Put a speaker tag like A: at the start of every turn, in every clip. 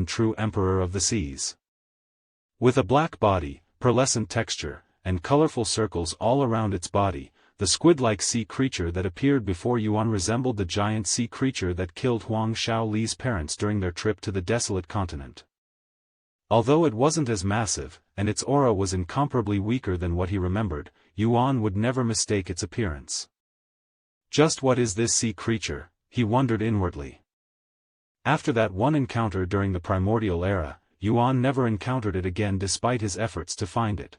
A: one true emperor of the seas. With a black body, pearlescent texture, and colorful circles all around its body, the squid-like sea creature that appeared before Yuan resembled the giant sea creature that killed Huang Shaoli's parents during their trip to the desolate continent. Although it wasn't as massive, and its aura was incomparably weaker than what he remembered, Yuan would never mistake its appearance. Just what is this sea creature, he wondered inwardly. After that one encounter during the primordial era, Yuan never encountered it again despite his efforts to find it.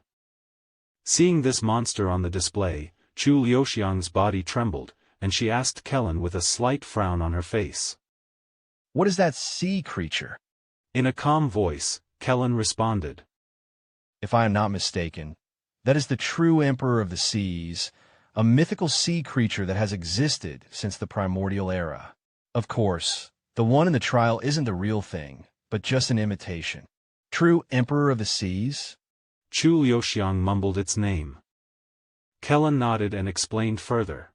A: Seeing this monster on the display, Chu Liuxiang's body trembled, and she asked Kellen with a slight frown on her face.
B: "What is that sea creature?"
A: In a calm voice, Kellen responded.
B: "If I am not mistaken, that is the true emperor of the seas, a mythical sea creature that has existed since the primordial era. Of course, the one in the trial isn't the real thing, but just an imitation. True emperor of the seas?"
A: Chu Liuxiang mumbled its name. Kellen nodded and explained further.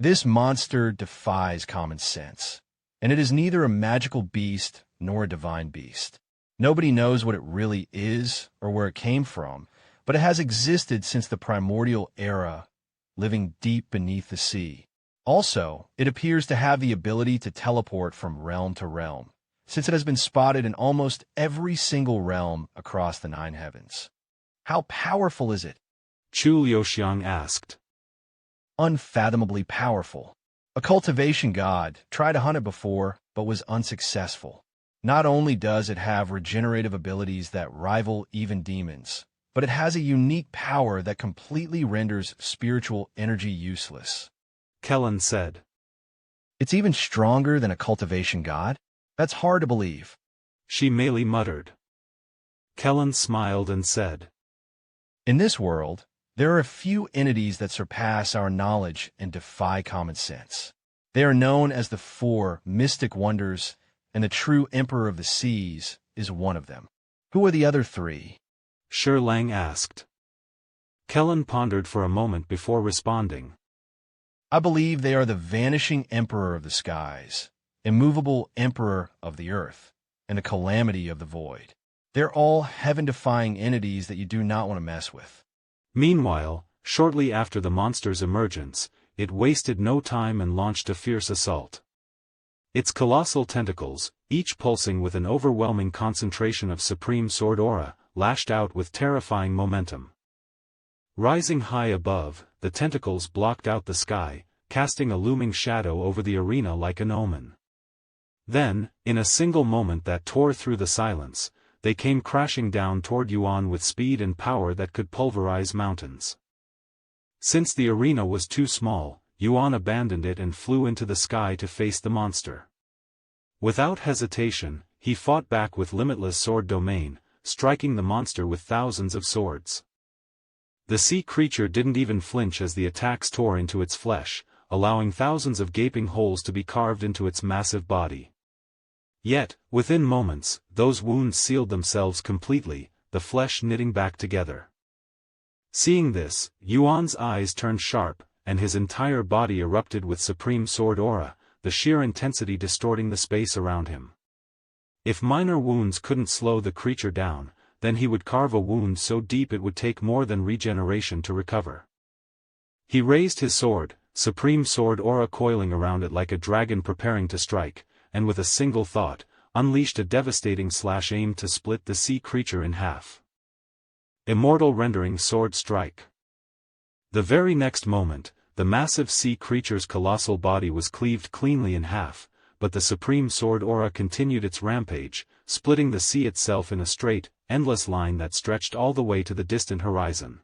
B: "This monster defies common sense, and it is neither a magical beast nor a divine beast. Nobody knows what it really is or where it came from, but it has existed since the primordial era, living deep beneath the sea. Also, it appears to have the ability to teleport from realm to realm, since it has been spotted in almost every single realm across the 9 heavens. How powerful is it?"
A: Chu Liuxiang asked.
B: "Unfathomably powerful. A cultivation god tried to hunt it before, but was unsuccessful. Not only does it have regenerative abilities that rival even demons, but it has a unique power that completely renders spiritual energy useless,"
A: Kellen said.
B: "It's even stronger than a cultivation god? That's hard to believe,"
A: she merely muttered. Kellen smiled and said,
B: "In this world, there are a few entities that surpass our knowledge and defy common sense. They are known as the 4 mystic wonders, and the true emperor of the seas is one of them. Who are the other 3?
A: Shi Lang asked. Kellen pondered for a moment before responding.
B: "I believe they are the vanishing emperor of the skies, immovable emperor of the earth, and the calamity of the void. They're all heaven-defying entities that you do not want to mess with."
A: Meanwhile, shortly after the monster's emergence, it wasted no time and launched a fierce assault. Its colossal tentacles, each pulsing with an overwhelming concentration of supreme sword aura, lashed out with terrifying momentum. Rising high above, the tentacles blocked out the sky, casting a looming shadow over the arena like an omen. Then, in a single moment that tore through the silence, they came crashing down toward Yuan with speed and power that could pulverize mountains. Since the arena was too small, Yuan abandoned it and flew into the sky to face the monster. Without hesitation, he fought back with limitless sword domain, striking the monster with thousands of swords. The sea creature didn't even flinch as the attacks tore into its flesh, allowing thousands of gaping holes to be carved into its massive body. Yet, within moments, those wounds sealed themselves completely, the flesh knitting back together. Seeing this, Yuan's eyes turned sharp, and his entire body erupted with supreme sword aura, the sheer intensity distorting the space around him. If minor wounds couldn't slow the creature down, then he would carve a wound so deep it would take more than regeneration to recover. He raised his sword, supreme sword aura coiling around it like a dragon preparing to strike, and with a single thought, unleashed a devastating slash aimed to split the sea creature in half. Immortal rendering sword strike. The very next moment, the massive sea creature's colossal body was cleaved cleanly in half, but the supreme sword aura continued its rampage, splitting the sea itself in a straight, endless line that stretched all the way to the distant horizon.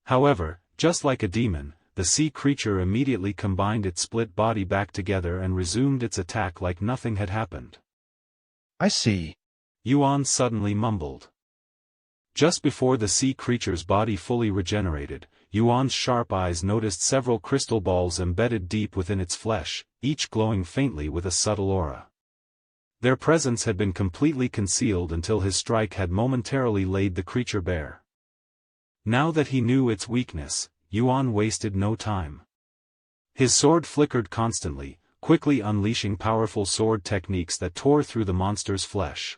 A: However, just like a demon, the sea creature immediately combined its split body back together and resumed its attack like nothing had happened.
B: "I see,"
A: Yuan suddenly mumbled. Just before the sea creature's body fully regenerated, Yuan's sharp eyes noticed several crystal balls embedded deep within its flesh, each glowing faintly with a subtle aura. Their presence had been completely concealed until his strike had momentarily laid the creature bare. Now that he knew its weakness, Yuan wasted no time. His sword flickered constantly, quickly unleashing powerful sword techniques that tore through the monster's flesh.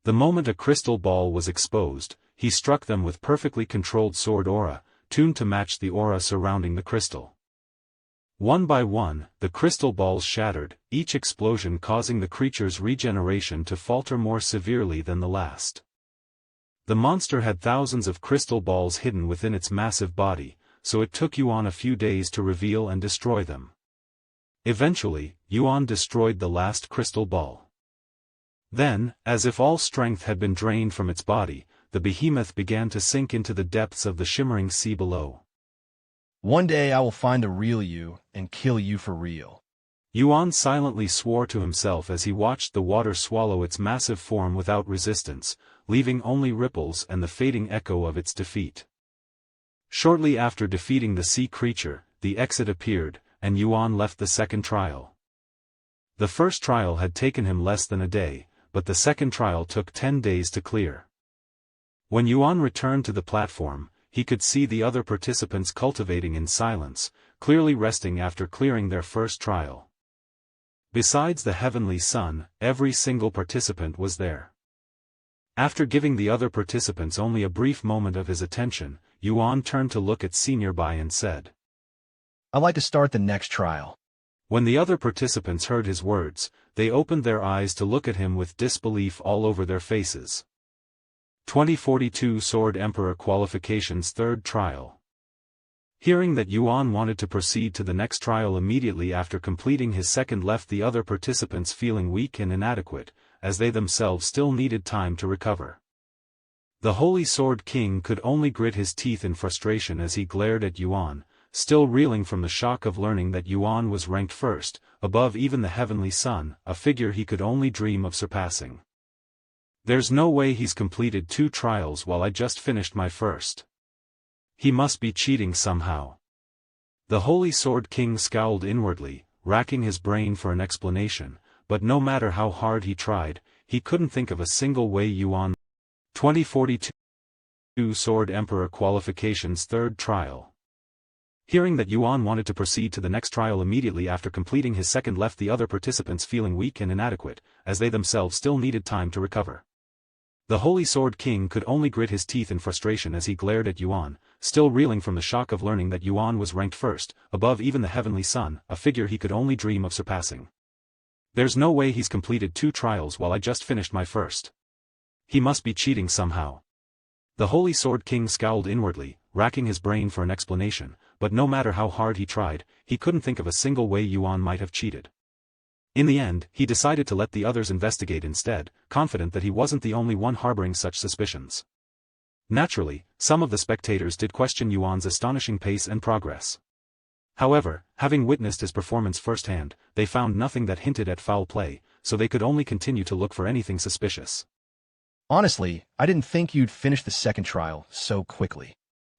A: The moment a crystal ball was exposed, he struck them with perfectly controlled sword aura, tuned to match the aura surrounding the crystal. One by one, the crystal balls shattered, each explosion causing the creature's regeneration to falter more severely than the last. The monster had thousands of crystal balls hidden within its massive body, so it took Yuan a few days to reveal and destroy them. Eventually, Yuan destroyed the last crystal ball. Then, as if all strength had been drained from its body, the behemoth began to sink into the depths of the shimmering sea below.
B: One day I will find the real you and kill you for real.
A: Yuan silently swore to himself as he watched the water swallow its massive form without resistance, leaving only ripples and the fading echo of its defeat. Shortly after defeating the sea creature, the exit appeared, and Yuan left the second trial. The first trial had taken him less than a day, but the second trial took 10 days to clear. When Yuan returned to the platform, he could see the other participants cultivating in silence, clearly resting after clearing their first trial. Besides the heavenly sun, every single participant was there. After giving the other participants only a brief moment of his attention, Yuan turned to look at Senior Bai and said,
B: I'd like to start the next trial.
A: When the other participants heard his words, they opened their eyes to look at him with disbelief all over their faces. 2042 Sword Emperor Qualifications Third Trial. Hearing that Yuan wanted to proceed to the next trial immediately after completing his second left the other participants feeling weak and inadequate, as they themselves still needed time to recover. The Holy Sword King could only grit his teeth in frustration as he glared at Yuan, still reeling from the shock of learning that Yuan was ranked first, above even the heavenly sun, a figure he could only dream of surpassing. There's no way he's completed 2 trials while I just finished my first. He must be cheating somehow. The Holy Sword King scowled inwardly, racking his brain for an explanation, but no matter how hard he tried, he couldn't think of a single way Yuan. 2042 Sword Emperor Qualifications Third Trial. Hearing that Yuan wanted to proceed to the next trial immediately after completing his second left the other participants feeling weak and inadequate, as they themselves still needed time to recover. The Holy Sword King could only grit his teeth in frustration as he glared at Yuan, still reeling from the shock of learning that Yuan was ranked first, above even the heavenly sun, a figure he could only dream of surpassing. There's no way he's completed 2 trials while I just finished my first. He must be cheating somehow. The Holy Sword King scowled inwardly, racking his brain for an explanation, but no matter how hard he tried, he couldn't think of a single way Yuan might have cheated. In the end, he decided to let the others investigate instead, confident that he wasn't the only one harboring such suspicions. Naturally, some of the spectators did question Yuan's astonishing pace and progress. However, having witnessed his performance firsthand, they found nothing that hinted at foul play, so they could only continue to look for anything suspicious.
B: Honestly, I didn't think you'd finish the second trial so quickly.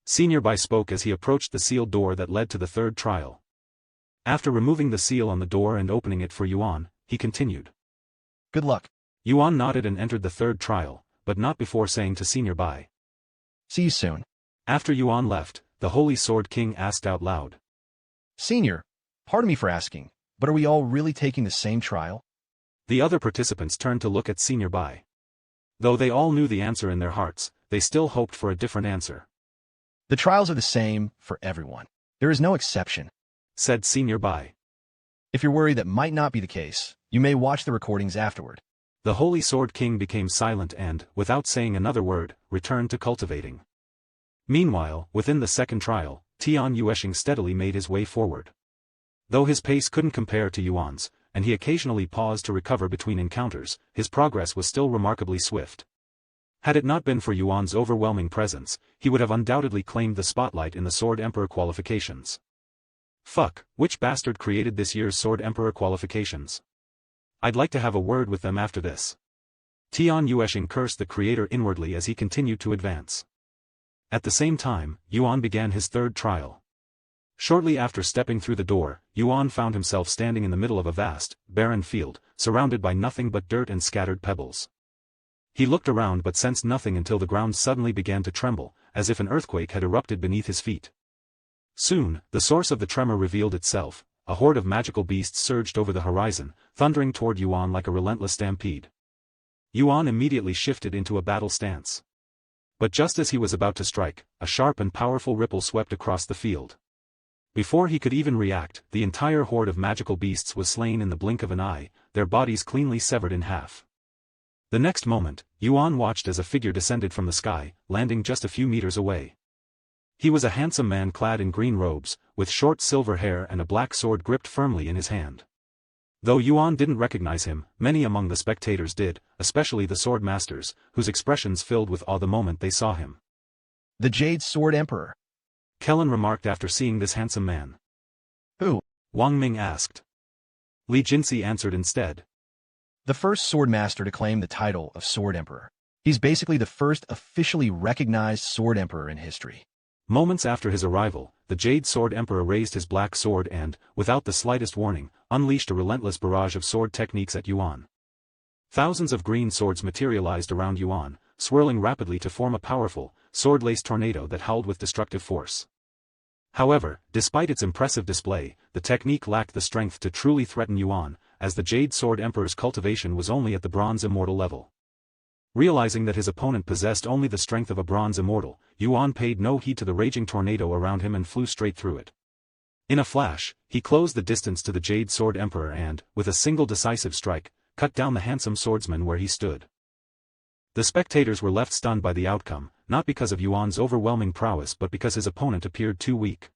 A: Senior Bai spoke as he approached the sealed door that led to the third trial. After removing the seal on the door and opening it for Yuan, he continued.
B: Good luck.
A: Yuan nodded and entered the third trial, but not before saying to Senior Bai.
B: See you soon.
A: After Yuan left, the Holy Sword King asked out loud.
B: Senior, pardon me for asking, but are we all really taking the same trial?
A: The other participants turned to look at Senior Bai. Though they all knew the answer in their hearts, they still hoped for a different answer.
B: The trials are the same for everyone. There is no exception,
A: said Senior Bai.
B: If you're worried that might not be the case, you may watch the recordings afterward.
A: The Holy Sword King became silent and, without saying another word, returned to cultivating. Meanwhile, within the second trial, Tian Yueshing steadily made his way forward. Though his pace couldn't compare to Yuan's, and he occasionally paused to recover between encounters, his progress was still remarkably swift. Had it not been for Yuan's overwhelming presence, he would have undoubtedly claimed the spotlight in the Sword Emperor qualifications. Fuck, which bastard created this year's Sword Emperor qualifications? I'd like to have a word with them after this. Tian Yueshing cursed the creator inwardly as he continued to advance. At the same time, Yuan began his third trial. Shortly after stepping through the door, Yuan found himself standing in the middle of a vast, barren field, surrounded by nothing but dirt and scattered pebbles. He looked around but sensed nothing until the ground suddenly began to tremble, as if an earthquake had erupted beneath his feet. Soon, the source of the tremor revealed itself, a horde of magical beasts surged over the horizon, thundering toward Yuan like a relentless stampede. Yuan immediately shifted into a battle stance. But just as he was about to strike, a sharp and powerful ripple swept across the field. Before he could even react, the entire horde of magical beasts was slain in the blink of an eye, their bodies cleanly severed in half. The next moment, Yuan watched as a figure descended from the sky, landing just a few meters away. He was a handsome man clad in green robes, with short silver hair and a black sword gripped firmly in his hand. Though Yuan didn't recognize him, many among the spectators did, especially the sword masters, whose expressions filled with awe the moment they saw him.
B: The Jade Sword Emperor.
A: Kellen remarked after seeing this handsome man.
B: Who?
A: Wang Ming asked. Li Jinsi answered instead.
B: The first sword master to claim the title of Sword Emperor. He's basically the first officially recognized Sword Emperor in history.
A: Moments after his arrival, the Jade Sword Emperor raised his black sword and, without the slightest warning, unleashed a relentless barrage of sword techniques at Yuan. Thousands of green swords materialized around Yuan, swirling rapidly to form a powerful, sword-laced tornado that howled with destructive force. However, despite its impressive display, the technique lacked the strength to truly threaten Yuan, as the Jade Sword Emperor's cultivation was only at the Bronze Immortal level. Realizing that his opponent possessed only the strength of a Bronze Immortal, Yuan paid no heed to the raging tornado around him and flew straight through it. In a flash, he closed the distance to the Jade Sword Emperor and, with a single decisive strike, cut down the handsome swordsman where he stood. The spectators were left stunned by the outcome, not because of Yuan's overwhelming prowess but because his opponent appeared too weak.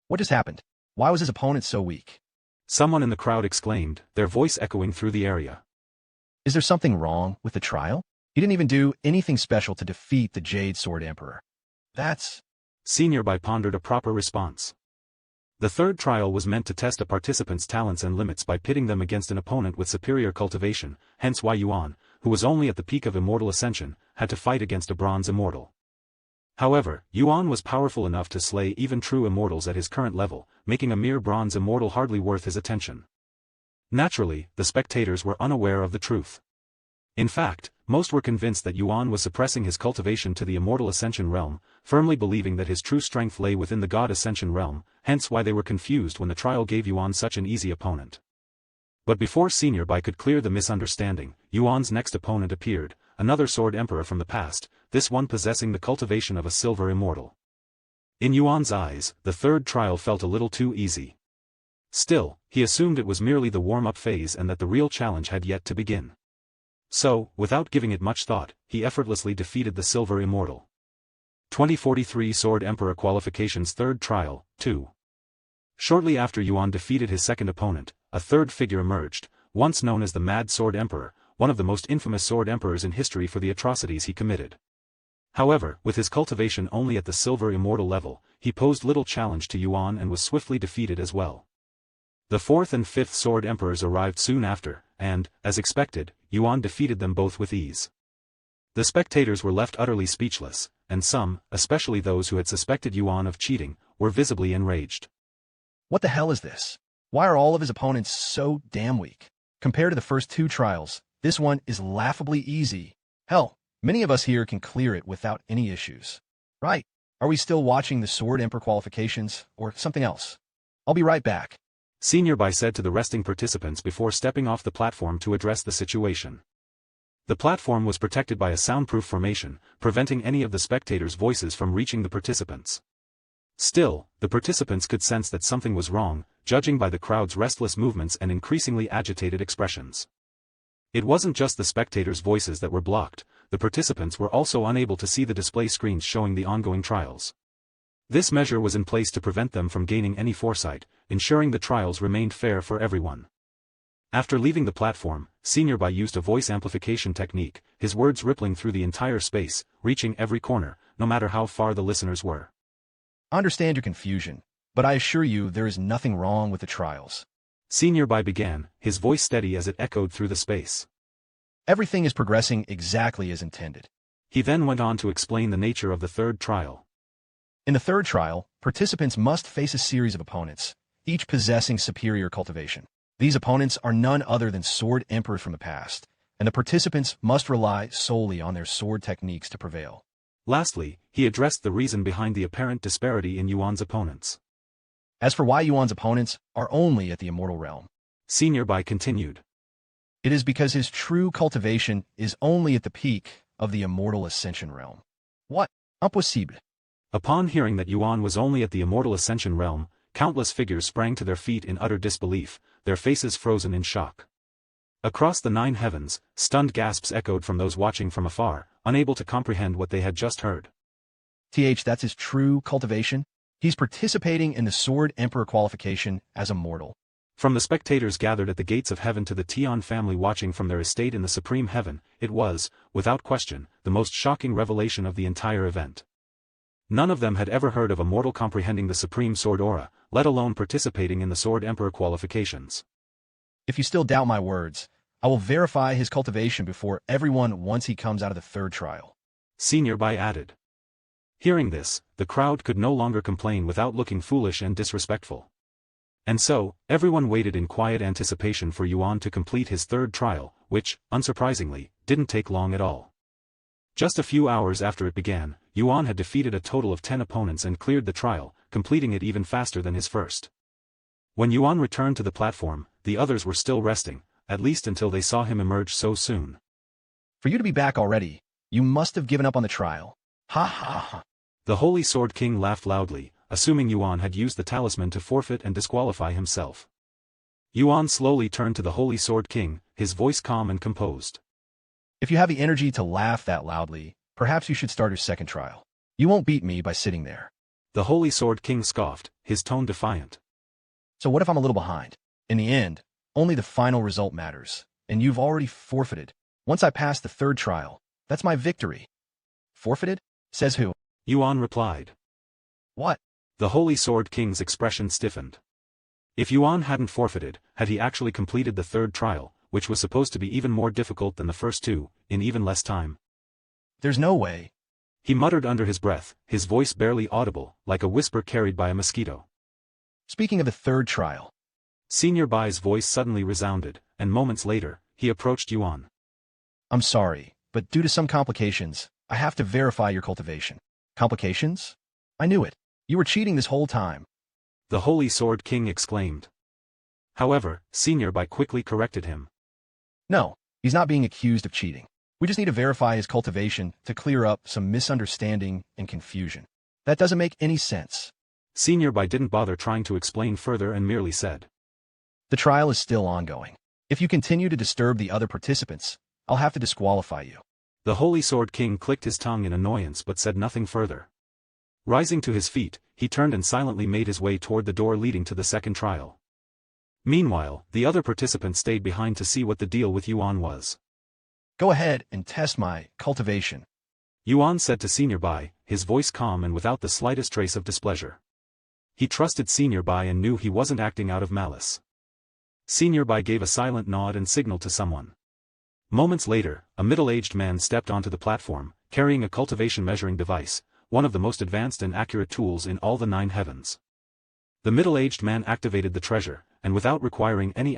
B: What just happened? Why was his opponent so weak?
A: Someone in the crowd exclaimed, their voice echoing through the area.
B: Is there something wrong with the trial? He didn't even do anything special to defeat the Jade Sword Emperor. That's...
A: Senior Bai pondered a proper response. The third trial was meant to test a participant's talents and limits by pitting them against an opponent with superior cultivation, hence why Yuan, who was only at the peak of immortal ascension, had to fight against a Bronze Immortal. However, Yuan was powerful enough to slay even true immortals at his current level, making a mere Bronze Immortal hardly worth his attention. Naturally, the spectators were unaware of the truth. In fact, most were convinced that Yuan was suppressing his cultivation to the Immortal Ascension realm, firmly believing that his true strength lay within the God Ascension realm, hence why they were confused when the trial gave Yuan such an easy opponent. But before Senior Bai could clear the misunderstanding, Yuan's next opponent appeared, another Sword Emperor from the past, this one possessing the cultivation of a Silver Immortal. In Yuan's eyes, the third trial felt a little too easy. Still, he assumed it was merely the warm-up phase and that the real challenge had yet to begin. So, without giving it much thought, he effortlessly defeated the Silver Immortal. 2043 Sword Emperor Qualifications Third Trial, 2. Shortly after Yuan defeated his second opponent, a third figure emerged, once known as the Mad Sword Emperor, one of the most infamous Sword Emperors in history for the atrocities he committed. However, with his cultivation only at the Silver Immortal level, he posed little challenge to Yuan and was swiftly defeated as well. The fourth and fifth Sword Emperors arrived soon after, and, as expected, Yuan defeated them both with ease. The spectators were left utterly speechless, and some, especially those who had suspected Yuan of cheating, were visibly enraged.
B: What the hell is this? Why are all of his opponents so damn weak? Compared to the first two trials, this one is laughably easy. Hell, many of us here can clear it without any issues. Right? Are we still watching the Sword Emperor qualifications, or something else? I'll be right back.
A: Senior Bai said to the resting participants before stepping off the platform to address the situation. The platform was protected by a soundproof formation, preventing any of the spectators' voices from reaching the participants. Still, the participants could sense that something was wrong, judging by the crowd's restless movements and increasingly agitated expressions. It wasn't just the spectators' voices that were blocked, the participants were also unable to see the display screens showing the ongoing trials. This measure was in place to prevent them from gaining any foresight, ensuring the trials remained fair for everyone. After leaving the platform, Senior Bai used a voice amplification technique, his words rippling through the entire space, reaching every corner, no matter how far the listeners were.
B: I understand your confusion, but I assure you there is nothing wrong with the trials.
A: Senior Bai began, his voice steady as it echoed through the space.
B: Everything is progressing exactly as intended.
A: He then went on to explain the nature of the third trial.
B: In the third trial, participants must face a series of opponents, each possessing superior cultivation. These opponents are none other than Sword Emperors from the past, and the participants must rely solely on their sword techniques to prevail.
A: Lastly, he addressed the reason behind the apparent disparity in Yuan's opponents.
B: As for why Yuan's opponents are only at the immortal realm,
A: Senior Bai continued.
B: it is because his true cultivation is only at the peak of the immortal ascension realm. What? Impossible.
A: Upon hearing that Yuan was only at the immortal ascension realm, countless figures sprang to their feet in utter disbelief, their faces frozen in shock. Across the 9 heavens, stunned gasps echoed from those watching from afar, unable to comprehend what they had just heard.
B: That's his true cultivation? He's participating in the Sword Emperor qualification as a mortal.
A: From the spectators gathered at the gates of heaven to the Tian family watching from their estate in the supreme heaven, it was, without question, the most shocking revelation of the entire event. None of them had ever heard of a mortal comprehending the supreme sword aura, let alone participating in the Sword Emperor qualifications.
B: If you still doubt my words, I will verify his cultivation before everyone once he comes out of the third trial.
A: Senior Bai added. Hearing this, the crowd could no longer complain without looking foolish and disrespectful. And so, everyone waited in quiet anticipation for Yuan to complete his third trial, which, unsurprisingly, didn't take long at all. Just a few hours after it began, Yuan had defeated a total of 10 opponents and cleared the trial, completing it even faster than his first. When Yuan returned to the platform, the others were still resting, at least until they saw him emerge so soon.
B: For you to be back already, you must have given up on the trial. Ha ha ha.
A: The Holy Sword King laughed loudly, assuming Yuan had used the talisman to forfeit and disqualify himself. Yuan slowly turned to the Holy Sword King, his voice calm and composed.
B: If you have the energy to laugh that loudly, perhaps you should start your second trial. You won't beat me by sitting there.
A: The Holy Sword King scoffed, his tone defiant.
B: So what if I'm a little behind? In the end, only the final result matters, and you've already forfeited. Once I pass the third trial, that's my victory. Forfeited? Says who?
A: Yuan replied.
B: What?
A: The Holy Sword King's expression stiffened. If Yuan hadn't forfeited, had he actually completed the third trial, which was supposed to be even more difficult than the first two, in even less time?
B: There's no way.
A: He muttered under his breath, his voice barely audible, like a whisper carried by a mosquito.
B: Speaking of the third trial.
A: Senior Bai's voice suddenly resounded, and moments later, he approached Yuan.
B: I'm sorry, but due to some complications, I have to verify your cultivation. Complications? I knew it. You were cheating this whole time.
A: The Holy Sword King exclaimed. However, Senior Bai quickly corrected him.
B: No, he's not being accused of cheating. We just need to verify his cultivation to clear up some misunderstanding and confusion. That doesn't make any sense.
A: Senior Bai didn't bother trying to explain further and merely said.
B: The trial is still ongoing. If you continue to disturb the other participants, I'll have to disqualify you.
A: The Holy Sword King clicked his tongue in annoyance but said nothing further. Rising to his feet, he turned and silently made his way toward the door leading to the second trial. Meanwhile, the other participants stayed behind to see what the deal with Yuan was.
B: Go ahead and test my cultivation.
A: Yuan said to Senior Bai, his voice calm and without the slightest trace of displeasure. He trusted Senior Bai and knew he wasn't acting out of malice. Senior Bai gave a silent nod and signaled to someone. Moments later, a middle-aged man stepped onto the platform, carrying a cultivation measuring device, one of the most advanced and accurate tools in all the 9 heavens. The middle-aged man activated the treasure, and without requiring any